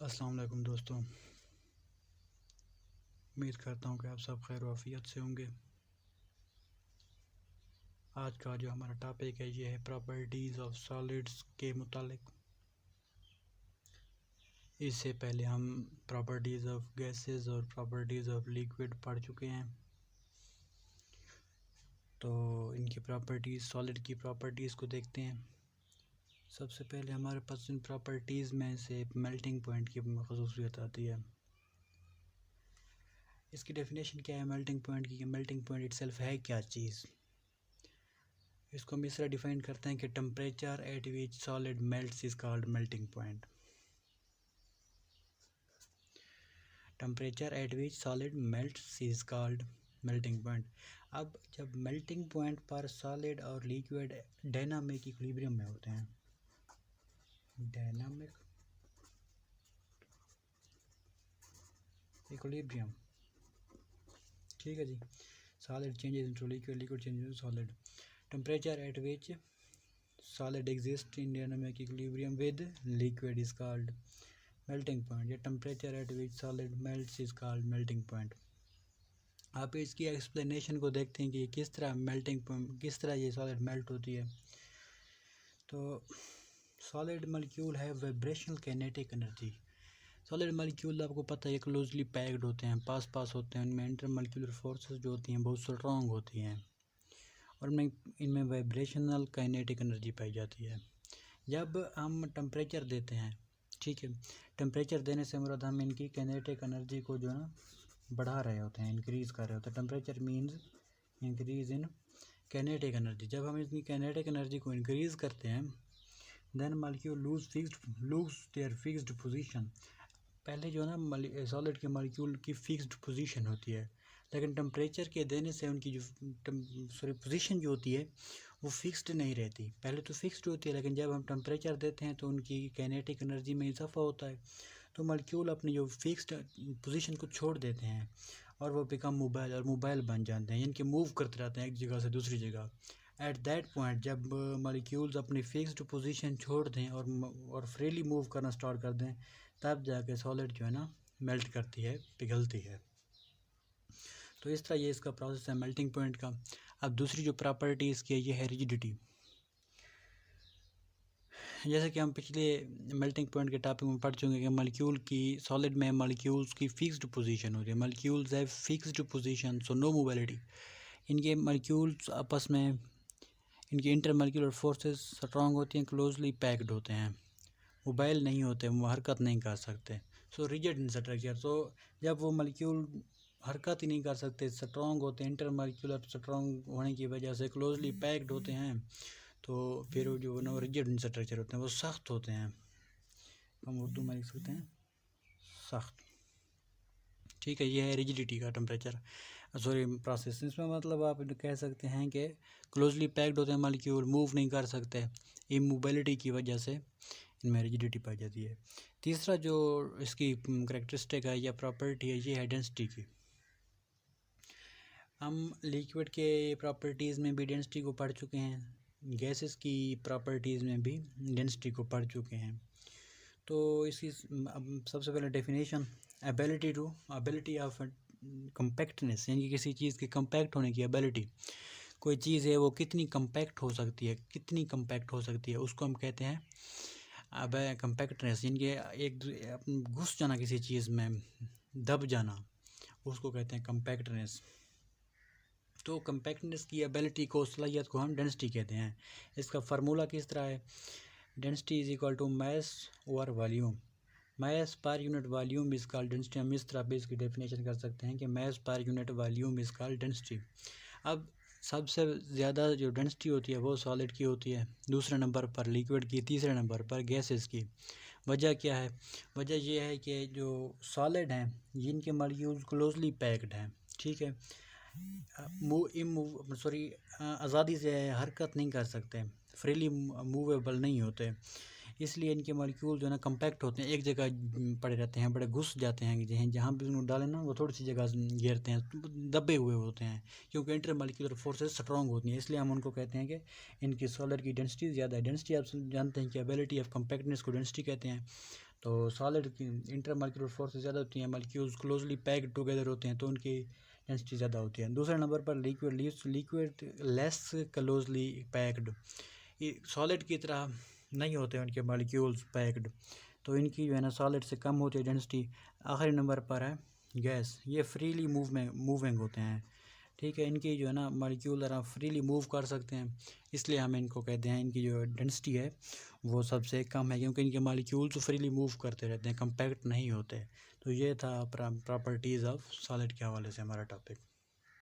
अस्सलाम वालेकुम दोस्तों, उम्मीद करता हूँ कि आप सब खैर वाफियत से होंगे। आज का जो हमारा टॉपिक है ये है प्रॉपर्टीज़ ऑफ सॉलिड्स के मुतालिक। इससे पहले हम प्रॉपर्टीज़ ऑफ गैसेस और प्रॉपर्टीज़ ऑफ लिक्विड पढ़ चुके हैं। तो इनकी प्रॉपर्टीज़, सॉलिड की प्रॉपर्टीज़ को देखते हैं। सबसे पहले हमारे पास इन प्रॉपर्टीज़ में से मेल्टिंग पॉइंट की खसूसियत आती है। इसकी डेफिनेशन क्या है मेल्टिंग पॉइंट की? मेल्टिंग पॉइंट इटसेल्फ है क्या चीज़? इसको हम इस तरह डिफाइन करते हैं कि temperature at which solid melts is called melting point. Temperature at which solid melts is called melting point. अब जब मेल्टिंग पॉइंट पर सॉलिड और लिक्विड डायनामिक इक्विलिब्रियम में होते हैं, डायनामिक इक्विलिब्रियम, ठीक है जी। Solid changes into liquid, liquid changes into solid. Temperature at which solid exists in dynamic equilibrium with liquid is called melting point. या temperature at which solid melts is called melting point. आप इसकी explanation को देखते हैं कि किस तरह melting point, किस तरह ये सॉलिड मेल्ट होती है। तो सॉलिड मॉलिक्यूल है vibrational kinetic energy. Solid molecule आपको पता है क्लोजली पैक्ड होते हैं, पास होते हैं। उनमें इंटर मॉलिक्यूलर फोर्सेस जो होती हैं बहुत स्ट्रॉन्ग होती हैं और इनमें वाइब्रेशनल काइनेटिक एनर्जी पाई जाती है। जब हम टेम्परेचर देते हैं, ठीक है, टेम्परेचर देने से मुराद हम इनकी काइनेटिक एनर्जी को जो है ना बढ़ा रहे होते हैं, इंक्रीज़ कर रहे होते हैं। Temperature means increase in kinetic energy. जब हम इसकी काइनेटिक एनर्जी को इंक्रीज़ करते हैं then molecule lose their fixed position. पहले जो है ना सॉलिड के मॉलिक्यूल की फिक्स्ड पोजीशन होती है, लेकिन टेम्परेचर के देने से उनकी जो पोजीशन जो होती है वो फिक्स्ड नहीं रहती। पहले तो फिक्स्ड होती है, लेकिन जब हम टेम्परेचर देते हैं तो उनकी काइनेटिक एनर्जी में इजाफा होता है। तो मॉलिक्यूल अपनी जो फिक्स्ड पोजीशन को छोड़ देते हैं और वो बिकम मोबाइल, और मोबाइल बन जाते हैं, यानी कि मूव करते रहते हैं एक जगह से दूसरी जगह। एट दैट पॉइंट जब मॉलिक्यूल्स अपनी फिक्स्ड पोजीशन छोड़ दें और फ्रीली मूव करना स्टार्ट कर दें, तब जाके सॉलिड जो है ना मेल्ट करती है, पिघलती है। तो इस तरह ये इसका प्रोसेस है मेल्टिंग पॉइंट का। अब दूसरी जो प्रॉपर्टी इसकी है ये है रिजिडिटी। जैसे कि हम पिछले मेल्टिंग पॉइंट के टॉपिक में पढ़ चुके हैं कि मॉलिक्यूल की, सॉलिड में मॉलिक्यूल्स की फिक्स्ड पोजीशन होती है। Molecules have fixed position so no mobility. इनके मॉलिक्यूल्स आपस में, इनकी इंटर मॉलिक्यूलर फोर्सेस स्ट्रॉन्ग होती हैं, क्लोजली पैक्ड होते हैं, मोबाइल नहीं होते, वो हरकत नहीं कर सकते। सो रिजिड इन स्ट्रक्चर। तो जब वो मॉलिक्यूल हरकत ही नहीं कर सकते, स्ट्रॉन्ग होते हैं, इंटर मॉलिक्यूलर स्ट्रॉन्ग होने की वजह से क्लोजली पैक्ड होते हैं, तो फिर वो जो ना रिजिड इन स्ट्रक्चर होते हैं, वो सख्त होते हैं। हम उर्दू में लिख सकते हैं सख्त, ठीक है। ये है रिजिडिटी का टेम्परेचर, सॉरी प्रोसेस। इसमें मतलब आप कह सकते हैं कि क्लोजली पैक्ड होते हैं मॉलिक्यूल, मूव नहीं कर सकते, इमोबिलिटी की वजह से इनमें रिजिडिटी पाई जाती है। तीसरा जो इसकी करेक्टरिस्टिक है या प्रॉपर्टी है ये है डेंसिटी की। हम लिक्विड के प्रॉपर्टीज़ में भी डेंसिटी को पढ़ चुके हैं, गैसेस की प्रॉपर्टीज़ में भी डेंसिटी को पढ़ चुके हैं। तो इसकी अब सबसे पहले डेफिनेशन, एबिलिटी ऑफ कम्पैक्टनेस, यानी कि किसी चीज़ के कम्पैक्ट होने की एबिलिटी। कोई चीज़ है वो कितनी कम्पैक्ट हो सकती है, कितनी कम्पैक्ट हो सकती है, उसको हम कहते हैं अब कम्पैक्टनेस। यानी कि एक घुस जाना किसी चीज़ में, दब जाना, उसको कहते हैं कम्पैक्टनेस। तो कम्पैक्टनेस की एबिलिटी को, सलाहियत को हम डेंसिटी कहते हैं। इसका फार्मूला किस तरह है? Density is equal to mass over volume. Mass पर unit volume is called density. हम इस तरह पे इसकी डेफिनेशन कर सकते हैं कि मास पर unit volume is called density. अब सबसे ज़्यादा जो डेंसिटी होती है वो सॉलिड की होती है, दूसरे नंबर पर लिक्विड की, तीसरे नंबर पर गैसेस की। वजह क्या है? वजह ये है कि जो सॉलिड हैं जिनके मॉलिक्यूल्स क्लोजली पैक्ड हैं, ठीक है, आज़ादी से हरकत नहीं कर सकते, फ्रीली मूवेबल नहीं होते, इसलिए इनके मॉलिक्यूल जो है ना कम्पैक्ट होते हैं, एक जगह पड़े रहते हैं, बड़े घुस जाते हैं, जहाँ भी उनको डालें ना वो थोड़ी सी जगह घेरते हैं, दबे हुए होते हैं, क्योंकि इंटर मॉलिक्यूलर फोर्सेस स्ट्रॉन्ग होती हैं, इसलिए हम उनको कहते हैं कि इनकी सॉलिड की डेंसिटी ज़्यादा है। डेंसिटी आप जानते हैं कि एबिलिटी ऑफ कम्पैक्टनेस को डेंसिटी कहते हैं। तो सॉलिड की इंटरमॉलिक्यूलर फोर्स ज़्यादा होती हैं, मॉलिक्यूल्स क्लोजली पैक्ड टुगेदर होते हैं तो उनकी डेंसिटी ज़्यादा होती है। दूसरे नंबर पर liquid less closely packed, solid की तरह नहीं होते उनके मॉलिक्यूल्स पैक्ड, तो इनकी जो है ना सॉलिड से कम होती है डेंसिटी। आखिरी नंबर पर है गैस, ये फ्रीली मूविंग होते हैं, ठीक है। इनकी जो है ना मॉलिक्यूल फ्रीली मूव कर सकते हैं, इसलिए हम इनको कहते हैं इनकी जो डेंसिटी है वो सबसे कम है, क्योंकि इनके मॉलिक्यूल्स फ्रीली मूव करते रहते हैं, कंपैक्ट नहीं होते। तो ये था प्रॉपर्टीज़ ऑफ सॉलिड के हवाले से हमारा टॉपिक।